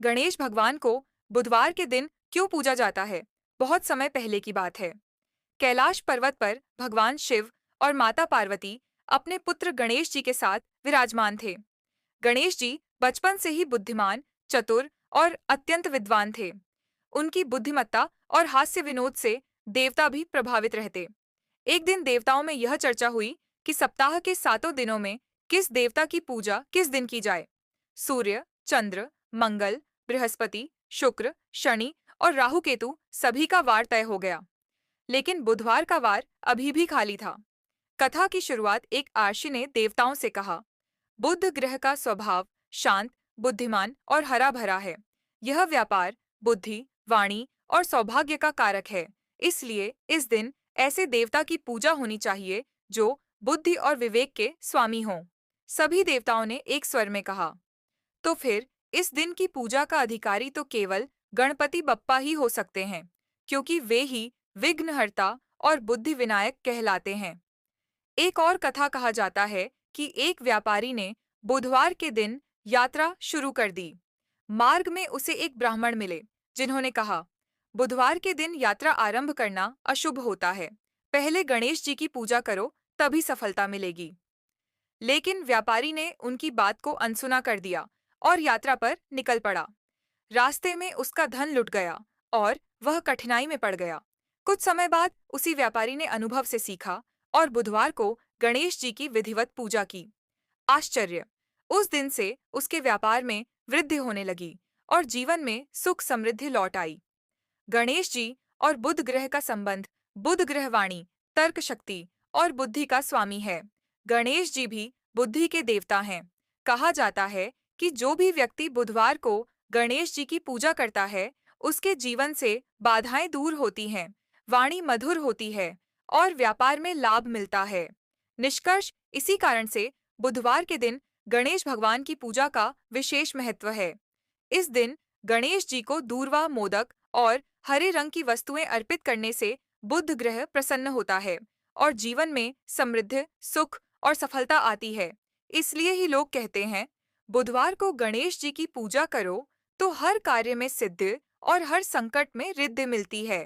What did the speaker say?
गणेश भगवान को बुधवार के दिन क्यों पूजा जाता है? बहुत समय पहले की बात है। कैलाश पर्वत पर भगवान शिव और माता पार्वती अपने पुत्र गणेश जी के साथ विराजमान थे। गणेश जी बचपन से ही बुद्धिमान, चतुर और अत्यंत विद्वान थे। उनकी बुद्धिमत्ता और हास्य विनोद से देवता भी प्रभावित रहते। एक दिन देवताओं में यह चर्चा हुई कि सप्ताह के 7 दिनों में किस देवता की पूजा किस दिन की जाए। सूर्य, चंद्र, मंगल, बृहस्पति, शुक्र, शनि और राहु केतु सभी का वार तय हो गया, लेकिन बुधवार का वार अभी भी खाली था। कथा की शुरुआत एक आर्षि ने देवताओं से कहा, बुध ग्रह का स्वभाव शांत, बुद्धिमान और हरा भरा है। यह व्यापार, बुद्धि, वाणी और सौभाग्य का कारक है। इसलिए इस दिन ऐसे देवता की पूजा होनी चाहिए जो बुद्धि और विवेक के स्वामी हों। सभी देवताओं ने एक स्वर में कहा। तो फिर इस दिन की पूजा का अधिकारी तो केवल गणपति बप्पा ही हो सकते हैं, क्योंकि वे ही विघ्नहर्ता और बुद्धि विनायक कहलाते हैं। एक और कथा कहा जाता है कि एक व्यापारी ने बुधवार के दिन यात्रा शुरू कर दी। मार्ग में उसे एक ब्राह्मण मिले, जिन्होंने कहा, बुधवार के दिन यात्रा आरंभ करना अशुभ होता है। पहले गणेश जी की पूजा करो, तभी सफलता मिलेगी। लेकिन व्यापारी ने उनकी बात को अनसुना कर दिया और यात्रा पर निकल पड़ा। रास्ते में उसका धन लुट गया और वह कठिनाई में पड़ गया। कुछ समय बाद उसी व्यापारी ने अनुभव से सीखा और बुधवार को गणेश जी की विधिवत पूजा की। आश्चर्य! उस दिन से उसके व्यापार में वृद्धि होने लगी और जीवन में सुख समृद्धि लौट आई। गणेश जी और बुध ग्रह का संबंध बुध ग्रह वाणी, तर्क शक्ति और बुद्धि का स्वामी है। गणेश जी भी बुद्धि के देवता हैं। कहा जाता है कि जो भी व्यक्ति बुधवार को गणेश जी की पूजा करता है, उसके जीवन से बाधाएं दूर होती हैं, वाणी मधुर होती है और व्यापार में लाभ मिलता है। निष्कर्ष, इसी कारण से बुधवार के दिन गणेश भगवान की पूजा का विशेष महत्व है। इस दिन गणेश जी को दूर्वा, मोदक और हरे रंग की वस्तुएं अर्पित करने से बुध ग्रह प्रसन्न होता है और जीवन में समृद्धि, सुख और सफलता आती है। इसलिए ही लोग कहते हैं, बुधवार को गणेश जी की पूजा करो तो हर कार्य में सिद्धि और हर संकट में रिद्धि मिलती है।